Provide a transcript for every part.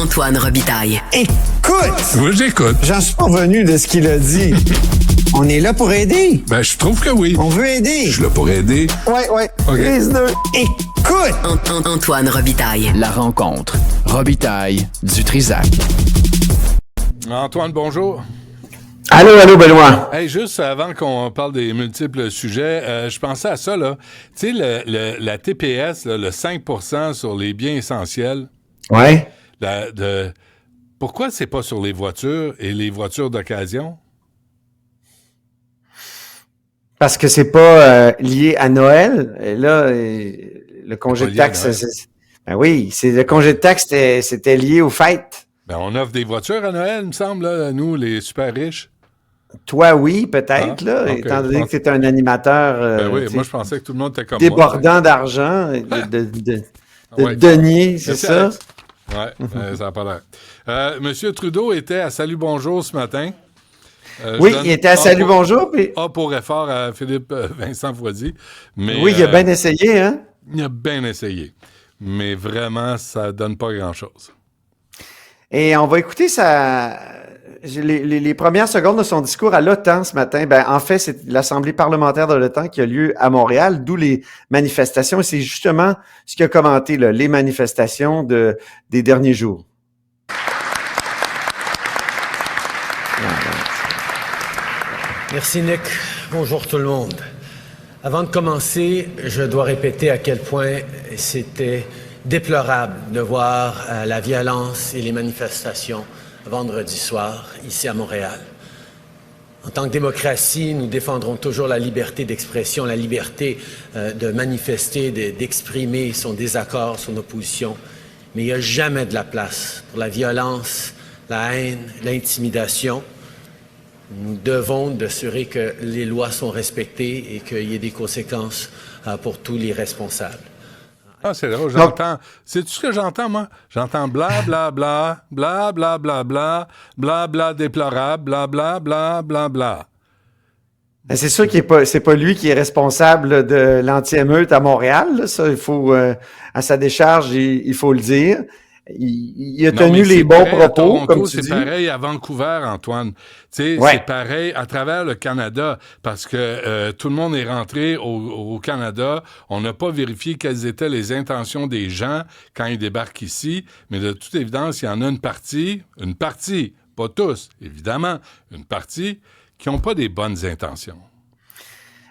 Antoine Robitaille. Écoute! Oui, j'écoute. J'en suis pas revenu de ce qu'il a dit. On est là pour aider. Ben, je trouve que oui. On veut aider. Je suis là pour aider. Ouais. OK. Les deux. Écoute! Antoine Robitaille. La rencontre. Robitaille du Trizac. Antoine, bonjour. Allô, Benoît. Hey, juste avant qu'on parle des multiples sujets, je pensais à ça, là. Tu sais, la TPS, là, le 5% sur les biens essentiels. Ouais. Pourquoi c'est pas sur les voitures et les voitures d'occasion? Parce que c'est pas lié à Noël. Et là, le congé de taxe, ben oui, le congé de taxe, c'était lié aux fêtes. Ben, on offre des voitures à Noël, il me semble, là, nous, les super riches. Toi, oui, peut-être, là, okay. étant donné que tu es un animateur ben oui, moi, je pensais que tout le monde était comme débordant d'argent, de deniers, c'est ça? Oui, ça n'a pas l'air. Monsieur Trudeau était à Salut Bonjour ce matin. Oui, il était à Salut Bonjour. Puis... A pour effort à Philippe Vincent Foisy. Mais, oui, il a bien essayé, hein? Il a bien essayé. Mais vraiment, ça donne pas grand-chose. Et on va écouter les premières secondes de son discours à l'OTAN ce matin. Ben, en fait, c'est l'Assemblée parlementaire de l'OTAN qui a lieu à Montréal, d'où les manifestations. Et c'est justement ce qu'il a commenté, là, les manifestations des derniers jours. Merci, Nick. Bonjour tout le monde. Avant de commencer, je dois répéter à quel point c'était déplorable de voir la violence et les manifestations vendredi soir, ici à Montréal. En tant que démocratie, nous défendrons toujours la liberté d'expression, la liberté de manifester, d'exprimer son désaccord, son opposition. Mais il n'y a jamais de la place pour la violence, la haine, l'intimidation. Nous devons assurer que les lois sont respectées et qu'il y ait des conséquences pour tous les responsables. Ah, c'est drôle, j'entends. C'est tout ce que j'entends, moi? J'entends bla, bla, bla, bla, bla, bla, bla, bla, bla, déplorable, bla, bla, bla, bla, bla. C'est sûr c'est pas lui qui est responsable de l'anti-émeute à Montréal, là. Ça, il faut, à sa décharge, il faut le dire. Il a tenu les bons propos, Toronto, comme tu dis. C'est pareil à Vancouver, Antoine. Tu sais, c'est pareil à travers le Canada, parce que tout le monde est rentré au Canada. On n'a pas vérifié quelles étaient les intentions des gens quand ils débarquent ici, mais de toute évidence, il y en a une partie, pas tous, évidemment, une partie, qui n'ont pas des bonnes intentions.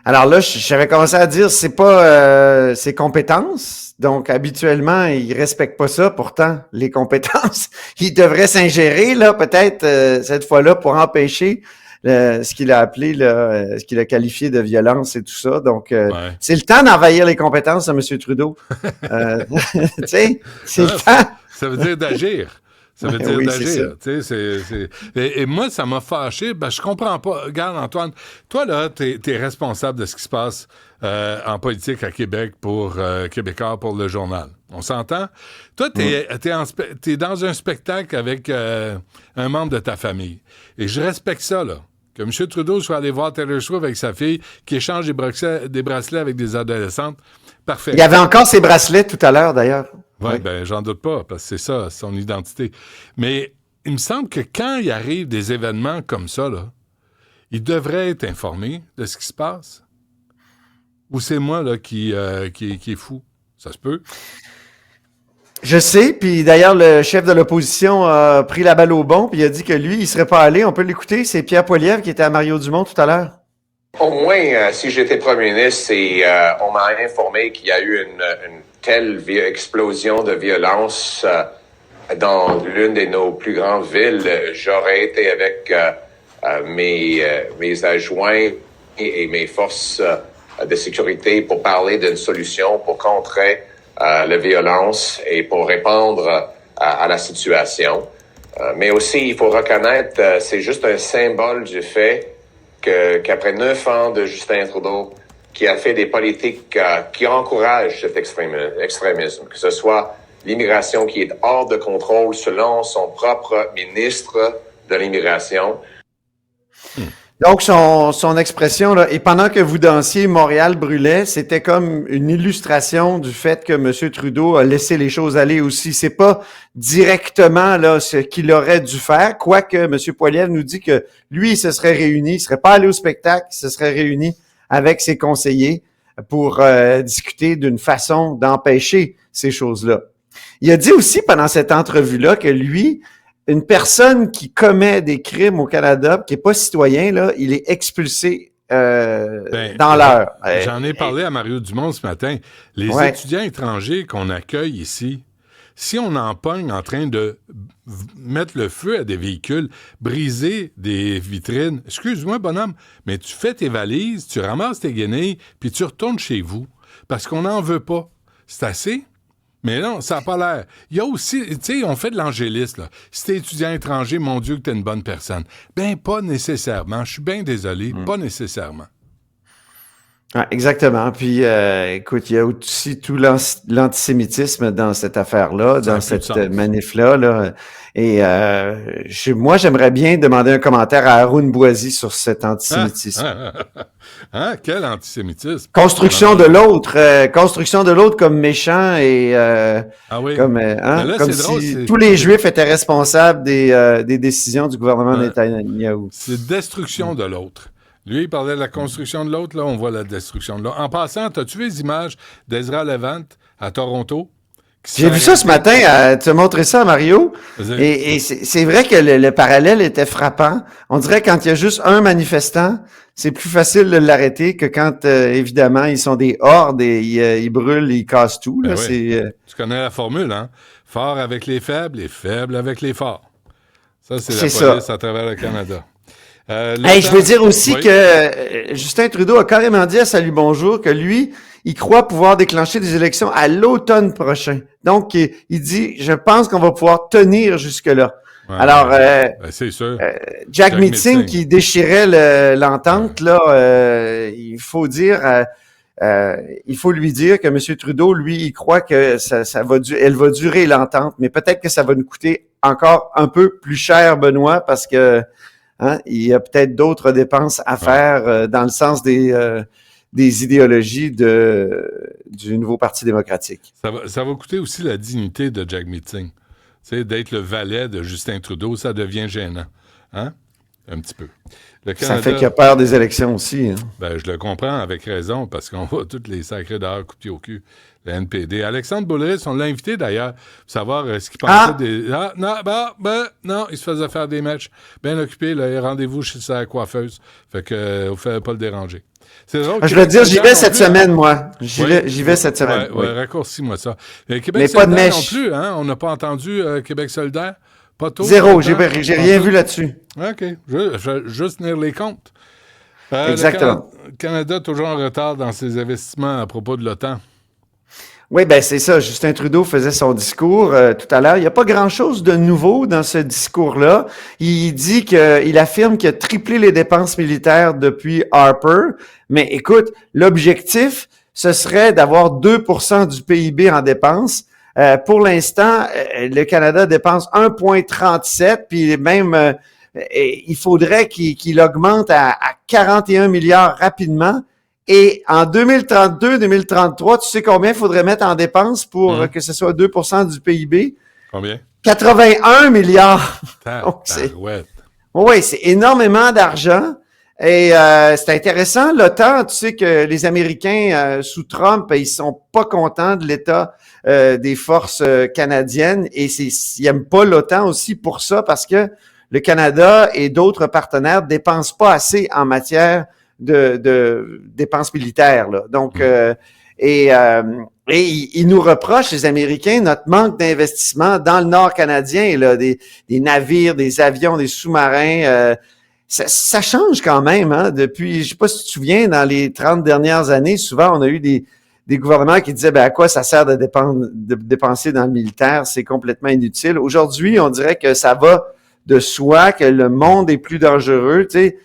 Alors là, j'avais commencé à dire, c'est pas ses compétences. Donc, habituellement, il respecte pas ça. Pourtant, les compétences, il devrait s'ingérer, là, peut-être, cette fois-là, pour empêcher ce qu'il a appelé, là, ce qu'il a qualifié de violence et tout ça. Donc, c'est le temps d'envahir les compétences de M. Trudeau. Tu sais, c'est le temps. Ça veut dire d'agir. Ça veut dire d'agir. Et moi, ça m'a fâché. Ben, je comprends pas. Regarde, Antoine, toi, là, t'es responsable de ce qui se passe en politique à Québec pour Québécois pour le journal. On s'entend? Toi, t'es dans un spectacle avec un membre de ta famille. Et je respecte ça, là. Que M. Trudeau soit allé voir Taylor Swift avec sa fille, qui échange des bracelets avec des adolescentes. Parfait. Il y avait encore ses bracelets tout à l'heure, d'ailleurs. Oui, ben j'en doute pas, parce que c'est ça, son identité. Mais il me semble que quand il arrive des événements comme ça, là, il devrait être informé de ce qui se passe. Ou c'est moi là qui est fou? Ça se peut? Je sais, puis d'ailleurs, le chef de l'opposition a pris la balle au bon, puis il a dit que lui, il serait pas allé. On peut l'écouter, c'est Pierre Poilievre qui était à Mario Dumont tout à l'heure. Au moins, si j'étais premier ministre, on m'a informé qu'il y a eu une telle explosion de violence dans l'une de nos plus grandes villes. J'aurais été avec mes adjoints et mes forces de sécurité pour parler d'une solution pour contrer la violence et pour répondre à la situation. Mais aussi, il faut reconnaître, c'est juste un symbole du fait qu'après 9 ans de Justin Trudeau, qui a fait des politiques qui encouragent cet extrémisme, que ce soit l'immigration qui est hors de contrôle selon son propre ministre de l'immigration. Donc, son expression, là, et pendant que vous dansiez, Montréal brûlait, c'était comme une illustration du fait que M. Trudeau a laissé les choses aller aussi. C'est pas directement là ce qu'il aurait dû faire, quoique M. Poilievre nous dit que lui, il se serait réuni, il serait pas allé au spectacle, il se serait réuni avec ses conseillers pour discuter d'une façon d'empêcher ces choses-là. Il a dit aussi pendant cette entrevue-là que lui, une personne qui commet des crimes au Canada, qui est pas citoyen, là, il est expulsé dans l'heure. J'en ai parlé à Mario Dumont ce matin. Les étudiants étrangers qu'on accueille ici, si on en pogne en train de mettre le feu à des véhicules, briser des vitrines, excuse-moi, bonhomme, mais tu fais tes valises, tu ramasses tes guenilles, puis tu retournes chez vous, parce qu'on n'en veut pas. C'est assez? Mais non, ça n'a pas l'air. Il y a aussi, tu sais, on fait de l'angélisme, là. Si t'es étudiant étranger, mon Dieu, que t'es une bonne personne. Ben, pas nécessairement. Je suis bien désolé, pas nécessairement. Ah, exactement. Puis, écoute, il y a aussi tout l'antisémitisme dans cette affaire-là, dans cette manif-là. Là. Et moi, j'aimerais bien demander un commentaire à Haroun Boisy sur cet antisémitisme. Quel antisémitisme? Construction de l'autre comme méchant et comme là, comme drôle, si tous les Juifs étaient responsables des décisions du gouvernement Netanyahou. C'est destruction de l'autre. Lui, il parlait de la construction de l'autre, là, on voit la destruction de l'autre. En passant, as-tu vu les images d'Ezra Levant à Toronto? J'ai vu ça ce matin, tu as montré ça à Mario, et c'est vrai que le parallèle était frappant. On dirait quand il y a juste un manifestant, c'est plus facile de l'arrêter que quand, évidemment, ils sont des hordes et ils brûlent, ils cassent tout. Là, Tu connais la formule, hein? Fort avec les faibles et faibles avec les forts. Ça, c'est la police à travers le Canada. Je veux dire aussi que Justin Trudeau a carrément dit à Salut Bonjour que lui, il croit pouvoir déclencher des élections à l'automne prochain. Donc, il dit, je pense qu'on va pouvoir tenir jusque-là. Ouais, alors, c'est sûr. Jack Meeting qui déchirait l'entente, là, il faut lui dire que M. Trudeau, lui, il croit que elle va durer l'entente, mais peut-être que ça va nous coûter encore un peu plus cher, Benoît, parce que il y a peut-être d'autres dépenses à faire dans le sens des idéologies du nouveau Parti démocratique. Ça va coûter aussi la dignité de Jack Meeting. Tu sais, d'être le valet de Justin Trudeau, ça devient gênant. Hein? Un petit peu. Le Canada, ça fait qu'il a peur des élections aussi. Hein? Ben, je le comprends avec raison, parce qu'on voit toutes les sacrés dehors, coup de pied au cul, le NPD. Alexandre Boulris, on l'a invité d'ailleurs, pour savoir ce qu'il pensait des... non, il se faisait faire des matchs. Bien occupé, là, rendez-vous chez sa coiffeuse. Fait que, vous ne faites pas le déranger. C'est drôle. Je veux dire, j'y vais cette semaine, moi. J'y vais cette semaine. Raccourcis-moi ça. Québec mais solidaire pas de mèche. Non plus, hein? On n'a pas entendu Québec solidaire. Pas tôt. Zéro, j'ai rien vu là-dessus. OK. Je vais juste tenir les comptes. Exactement. Le Canada toujours en retard dans ses investissements à propos de l'OTAN. Oui, ben c'est ça. Justin Trudeau faisait son discours tout à l'heure. Il n'y a pas grand-chose de nouveau dans ce discours-là. Il dit il affirme qu'il a triplé les dépenses militaires depuis Harper. Mais écoute, l'objectif, ce serait d'avoir 2% du PIB en dépenses. Pour l'instant, le Canada dépense 1,37, puis même il faudrait qu'il augmente à 41 milliards rapidement. Et en 2032-2033, tu sais combien il faudrait mettre en dépenses pour que ce soit 2% du PIB? Combien? 81 milliards. Oui, c'est énormément d'argent. Et c'est intéressant, l'OTAN, tu sais que les Américains, sous Trump, ils sont pas contents de l'état des forces canadiennes. Et ils n'aiment pas l'OTAN aussi pour ça, parce que le Canada et d'autres partenaires dépensent pas assez en matière de dépenses militaires, là. Donc, et ils nous reprochent, les Américains, notre manque d'investissement dans le Nord canadien, là, des navires, des avions, des sous-marins. Ça change quand même, hein. Depuis, je sais pas si tu te souviens, dans les 30 dernières années, souvent, on a eu des gouvernements qui disaient, à quoi ça sert de dépenser dans le militaire? C'est complètement inutile. Aujourd'hui, on dirait que ça va de soi, que le monde est plus dangereux, tu sais.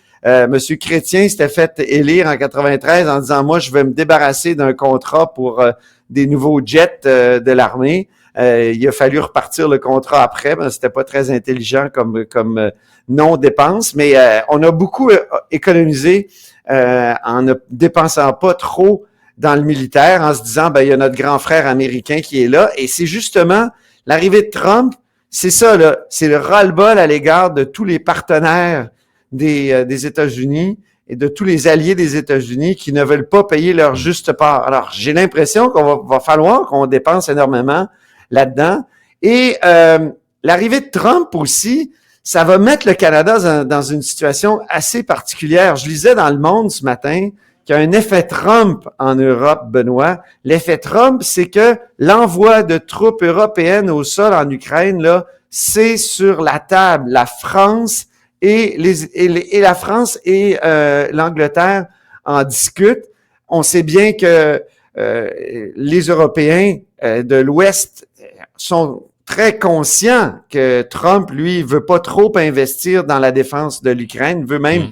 Monsieur Chrétien s'était fait élire en 93 en disant, moi, je vais me débarrasser d'un contrat pour des nouveaux jets de l'armée. Il a fallu repartir le contrat après, mais c'était pas très intelligent comme non-dépense, mais on a beaucoup économisé en ne dépensant pas trop dans le militaire, en se disant, il y a notre grand frère américain qui est là, et c'est justement l'arrivée de Trump, c'est ça, là, c'est le ras-le-bol à l'égard de tous les partenaires des États-Unis et de tous les alliés des États-Unis qui ne veulent pas payer leur juste part. Alors, j'ai l'impression qu'on va falloir qu'on dépense énormément là-dedans. Et l'arrivée de Trump aussi, ça va mettre le Canada dans une situation assez particulière. Je lisais dans Le Monde ce matin qu'il y a un effet Trump en Europe, Benoît. L'effet Trump, c'est que l'envoi de troupes européennes au sol en Ukraine, là, c'est sur la table. La France et la France et l'Angleterre en discutent. On sait bien que les Européens de l'Ouest sont très conscients que Trump, lui, veut pas trop investir dans la défense de l'Ukraine, veut même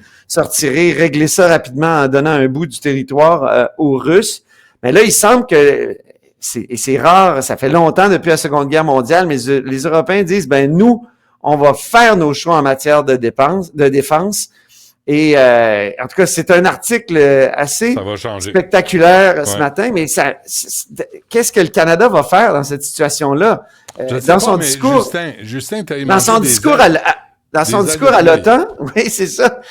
régler ça rapidement en donnant un bout du territoire aux Russes. Mais là, il semble que, c'est rare, ça fait longtemps depuis la Seconde Guerre mondiale, mais les Européens disent, nous, on va faire nos choix en matière de défense. Et en tout cas, c'est un article assez spectaculaire ce matin, mais qu'est-ce que le Canada va faire dans cette situation-là? Dans son discours, Justin, dans son discours à l'OTAN, oui, c'est ça.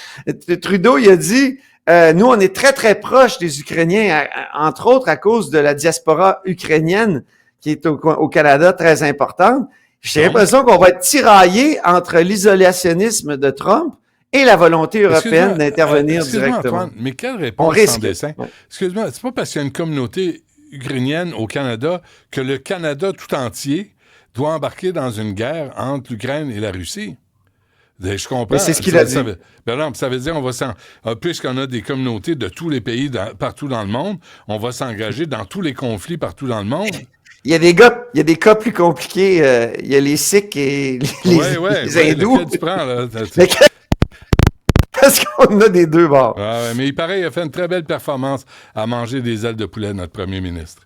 Trudeau, il a dit, nous, on est très, très proches des Ukrainiens, entre autres à cause de la diaspora ukrainienne qui est au Canada très importante. J'ai l'impression qu'on va être tiraillé entre l'isolationnisme de Trump et la volonté européenne d'intervenir directement. Antoine, mais quelle réponse sans dessin? Ouais. Excuse-moi, c'est pas parce qu'il y a une communauté ukrainienne au Canada que le Canada tout entier doit embarquer dans une guerre entre l'Ukraine et la Russie. Je comprends. Mais c'est ce qu'il a dit. Ça veut dire puisqu'on a des communautés de tous les pays partout dans le monde, on va s'engager dans tous les conflits partout dans le monde. Il y a des cas plus compliqués. Il y a les Sikhs et les Hindous. Lequel tu prends, là? Parce qu'on a des deux bords. Mais il paraît qu'il a fait une très belle performance à manger des ailes de poulet, notre premier ministre.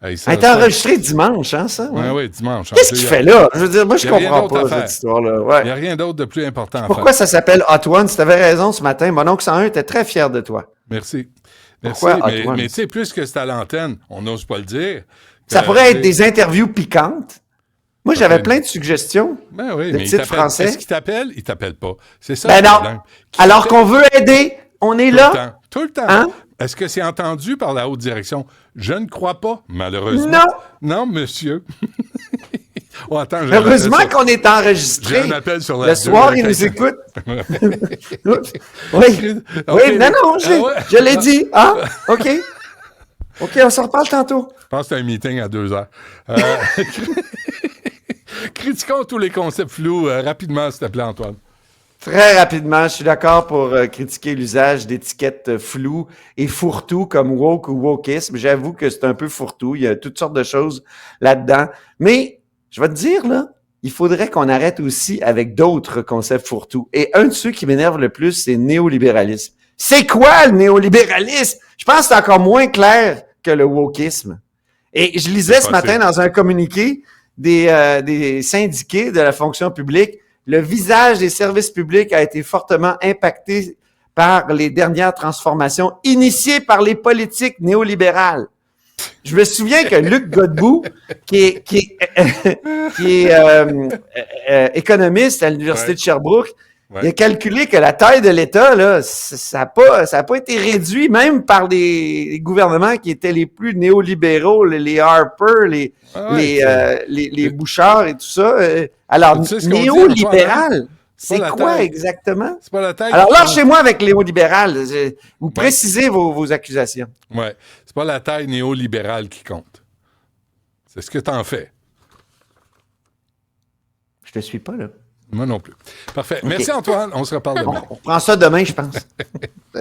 Elle était enregistrée dimanche, hein, ça? Oui, dimanche. Qu'est-ce qu'il fait là? Je veux dire, moi, je comprends pas cette histoire-là. Ouais. Il n'y a rien d'autre de plus important à faire. Pourquoi ça s'appelle Hot One? Tu avais raison ce matin. Mon oncle 101 était très fier de toi. Merci. Pourquoi mais tu sais, plus que c'est à l'antenne, on n'ose pas le dire. Ça pourrait être des interviews piquantes. Moi, j'avais plein de suggestions de titres français. Est-ce qu'il t'appelle? Il t'appelle pas. C'est ça le problème. Alors qu'on veut aider, on est là. Tout le temps. Hein? Est-ce que c'est entendu par la haute direction? Je ne crois pas, malheureusement. Non. Non, monsieur. Heureusement qu'on est enregistré. J'ai un appel sur la Le soir, il nous écoute. Oui. Oui, non, je l'ai dit. Ah, OK. OK, on s'en reparle tantôt. Je pense que c'est un meeting à 2 heures. Critiquons tous les concepts flous rapidement, s'il te plaît, Antoine. Très rapidement, je suis d'accord pour critiquer l'usage d'étiquettes floues et fourre-tout comme woke ou wokisme. J'avoue que c'est un peu fourre-tout. Il y a toutes sortes de choses là-dedans. Mais, je vais te dire, là, il faudrait qu'on arrête aussi avec d'autres concepts fourre-tout. Et un de ceux qui m'énerve le plus, c'est le néolibéralisme. C'est quoi le néolibéralisme? Je pense que c'est encore moins clair que le wokisme. Et je lisais ce matin dans un communiqué des syndiqués de la fonction publique, le visage des services publics a été fortement impacté par les dernières transformations initiées par les politiques néolibérales. Je me souviens que Luc Godbout, qui est économiste à l'Université de Sherbrooke, il a calculé que la taille de l'État, là, ça a pas été réduit même par les gouvernements qui étaient les plus néolibéraux, les Harper, les Bouchard et tout ça. Alors, néolibéral, c'est quoi exactement? C'est pas la taille. Alors, lâchez-moi avec néolibéral. Vous précisez vos accusations. Oui. C'est pas la taille néolibérale qui compte. C'est ce que t'en fais. Je te suis pas, là. Moi non plus. Parfait. Okay. Merci, Antoine. On se reparle demain. On reprend ça demain, je pense.